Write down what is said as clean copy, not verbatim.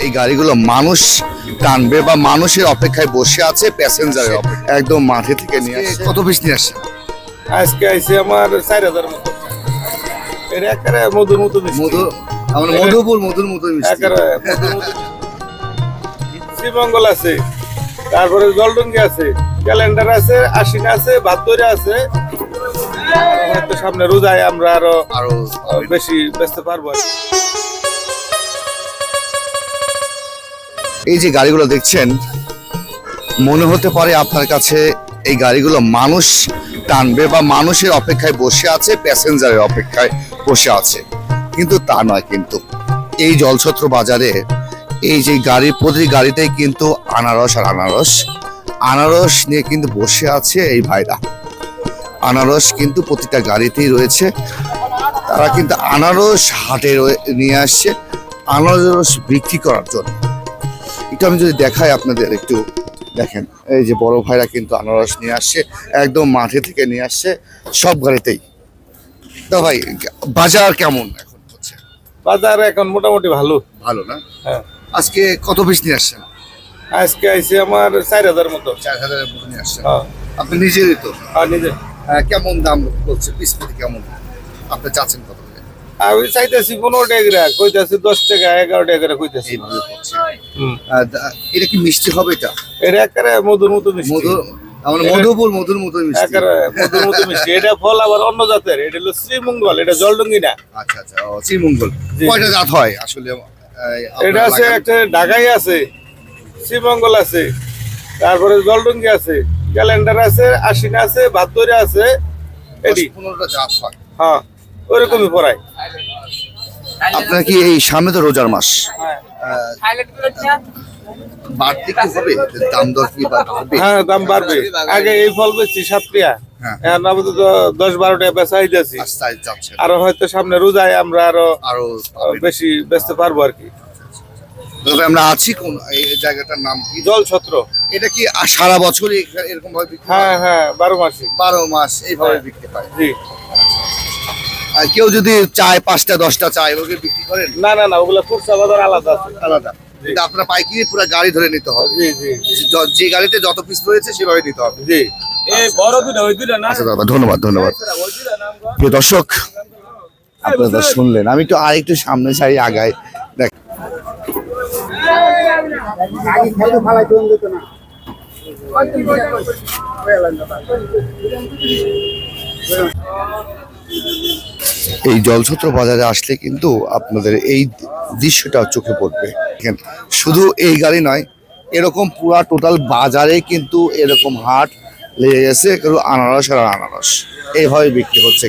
এই গাড়িগুলো মানুষ টানবে বা মানুষের অপেক্ষায় বসে আছে, প্যাসেঞ্জারের একদম মাঠে থেকে নিয়ে আসছে। কত পিস নিয়ে আসছে আজকে আইছে আমার 4000 মতো। এর একেবারে মধুর মতো মিষ্টি। মধু, আমরা মধুর মতো মিষ্টি। একেবারে মধুর মতো মিষ্টি। শ্রীমঙ্গল আছে, তারপরে জলডঙ্গি আছে, ক্যালেন্ডার আছে, আশিনা আছে, ভাতদইরা আছে। হয়তো সামনে রোজায় আমরা আরো বেশি বেচতে পারবো। এই যে গাড়িগুলো দেখছেন, মনে হতে পারে আপনার কাছে এই গাড়িগুলো মানুষ টানবে বা মানুষের অপেক্ষায় বসে আছে, প্যাসেঞ্জারের অপেক্ষায় বসে আছে, কিন্তু তা নয়। কিন্তু এই জলছত্র বাজারে এই যে গাড়ি, প্রতি গাড়িতেই কিন্তু আনারস আর আনারস নিয়ে কিন্তু বসে আছে এই ভাইরা। আনারস কিন্তু প্রতিটা গাড়িতেই রয়েছে। তারা কিন্তু আনারস হাটে নিয়ে আসছে আনারস বিক্রি করার জন্য। একটু আমি যদি দেখাই আপনাদের, একটু দেখেন, এই যে বড় ভাইরা কিন্তু আনারস নিয়ে আসছে, একদম মাঠে থেকে নিয়ে আসছে সব গাড়িতেই। তো ভাই, বাজার কেমন এখন হচ্ছে? বাজার এখন মোটামুটি ভালো। ভালো না? হ্যাঁ। আজকে কত পিস নিয়ে আসছেন? আজকে আইছে আমার 4000 মতো। 4000 এর মতো নিয়ে আসছেন। হ্যাঁ। আপনি নিজেরই তো? আর নিজে। কেমন দাম বলছে পিস প্রতি, কেমন আপনি চাচ্ছেন কত করে? আমি চাইতেছি 15 টাকা করে, কইতাছি 10 টাকা 11 টাকা করে কইতাছি। এইভাবে করছে। এটা কি মিষ্টি হবে? এটা এর একেবারে মধুর মতো মিষ্টি। মধুর মতো মিষ্টি। একেবারে মধুর মতো মিষ্টি। এটা ফল আবার অন্য জাতের, এটা হলো শ্রীমঙ্গল, এটা জলডঙ্গি না। আচ্ছা আচ্ছা, শ্রীমঙ্গল। কয়টা জাত হয় আসলে? এটা আছে একটা ঢাকাই আছে, শ্রীমঙ্গল আছে, তারপরে জলডঙ্গি আছে, ক্যালেন্ডার আছে, আশিনা আছে, ভাতদইরা আছে। এটি 15টা জাত হয়। হ্যাঁ, ওইরকমই পড়ায়। আপনার কি এই সামনে তো রোজার মাস, বাড়তি কি হবে? দাম দর কি বাড়বে? হ্যাঁ, দাম বাড়বে। আগে এই ফল বেচছি 7 টাকা, এখন আপাতত 10-12 টাকা বেচা হইতাছি। আরো হয়তো সামনে রোজায় আমরা আরো বেশি বেচতে পারবো আর কি। তবে আমরা আছি কোন এই জায়গাটার নাম কি? জলছত্র। এটা কি সারা বছরই এরকম ভাবে বিক্রি হয়? হ্যাঁ হ্যাঁ, 12 মাসই। 12 মাস এইভাবে বিক্রি হয়। জি। আর কেউ যদি চায় 5টা 10টা চায়, ওকে বিক্রি করেন? না না না, ওগুলা খুচরা বাজার আলাদা আছে। আলাদা। কিন্তু আপনার পাইকারি পুরো গাড়ি ধরে নিতে হবে। জি জি। যে গাড়িতে যত পিস রয়েছে সেভাবে নিতে হবে। জি। এই বড় দুটো ওই দুটো না। আচ্ছা দাদা, ধন্যবাদ। প্রিয় দর্শক, আপনারা শুনলেন। আমি একটু আরেকটু সামনে সারি আগাই দেখ। এই জলছত্র বাজারে আসলে কিন্তু আপনাদের এই দৃশ্যটা চোখে পড়বে। শুধু এই গাড়ি নয়, এরকম পুরা টোটাল বাজারে কিন্তু এরকম হাট লেগে গেছে, আনারস আর আনারস এইভাবে বিক্রি হচ্ছে।